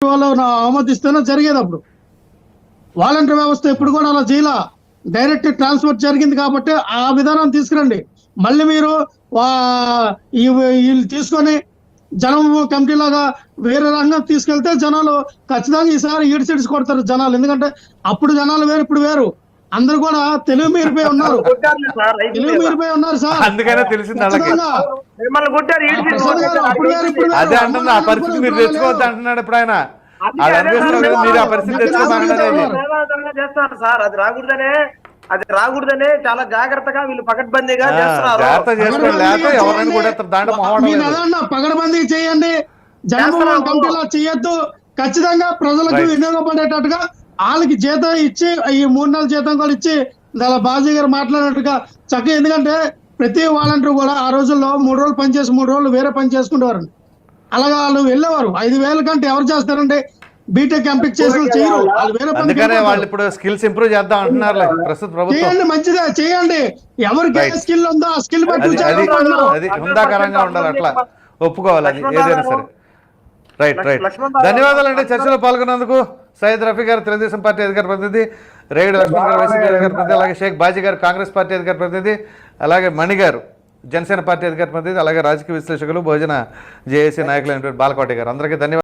వాళ్ళు ఆమోదిస్తేనే జరిగేది. అప్పుడు వాలంటీర్ వ్యవస్థ ఎప్పుడు కూడా అలా చేయాల, డైరెక్ట్ ట్రాన్స్ఫర్ జరిగింది కాబట్టి ఆ విధానం తీసుకురండి. మళ్ళీ మీరు వీళ్ళు తీసుకొని జనం కమిటీ లాగా వేరే రంగం తీసుకెళ్తే జనాలు ఖచ్చితంగా ఈసారి ఈడ్చిడ్చి కొడతారు జనాలు. ఎందుకంటే అప్పుడు జనాలు వేరు, ఇప్పుడు వేరు. అందరు కూడా తెలుగు మీరిపోయి ఉన్నారు, తెలుగు మీరిపోయి ఉన్నారు సార్. అందుకనే తెలిసింది అప్పుడు వేరు, ఇప్పుడు వేరు. అదే అంటున్నా, ఆ పరిస్థితి మీరు తెచ్చుకోవద్దు అంటున్నాడు ఇప్పుడు ఆయన. అది అనిపిస్తుంది మీరు ఆ పరిస్థితి చేస్తున్నారు సార్. అది రాకూడదనే చాలా జాగ్రత్తగా వీళ్ళు పకడ్బందీగా చేస్తున్నారు. పకడ్బందీ చేయండి, జనభవన కమిటీలా చేయొద్దు. ఖచ్చితంగా ప్రజలకు వినియోగపడేటట్టుగా వాళ్ళకి జీతం ఇచ్చి, ఈ 3 నెలల జీతం కూడా ఇచ్చి, బాజీ గారు మాట్లాడినట్టుగా చక్కగా. ఎందుకంటే ప్రతి వాలంటీర్ కూడా ఆ రోజుల్లో 3 రోజులు పనిచేసి 3 రోజులు వేరే పని చేసుకునేవారు. అలాగా వాళ్ళు వెళ్ళేవారు. 5,000 కంటే ఎవరు చేస్తారండి? బీటెక్ ఎంపిక్ చేసిన చేయరు, వాళ్ళు వేరే పని. వాళ్ళు ఇప్పుడు స్కిల్స్ ఇంప్రూవ్ చేద్దాం అంటున్నారు ప్రస్తుత ప్రభుత్వం. చేయండి, మంచిదే చేయండి. ఎవరికి ఏ స్కిల్ ఉందో ఆ స్కిల్ బట్టి అది హుందాకరంగా ఉండాలి, అట్లా ఒప్పుకోవాలి అది ఏదైనా సరే. రైట్. ధన్యవాదాలండి చర్చలో పాల్గొన్నందుకు. సయ్యద్ రఫీ గారు తెలుగుదేశం పార్టీ అధికార ప్రతినిధి, రేగడి లక్ష్మణ్ గారు వైసీపీ అధికార ప్రతినిధి, అలాగే షేక్ బాజీ గారు కాంగ్రెస్ పార్టీ అధికార ప్రతినిధి, అలాగే మణి గారు జనసేన పార్టీ అధికార ప్రతినిధి, అలాగే రాజకీయ విశ్లేషకులు బహుజన జేఏసీ నాయకులైనటువంటి బాలకోటి గారు, అందరికీ ధన్యవాదాలు.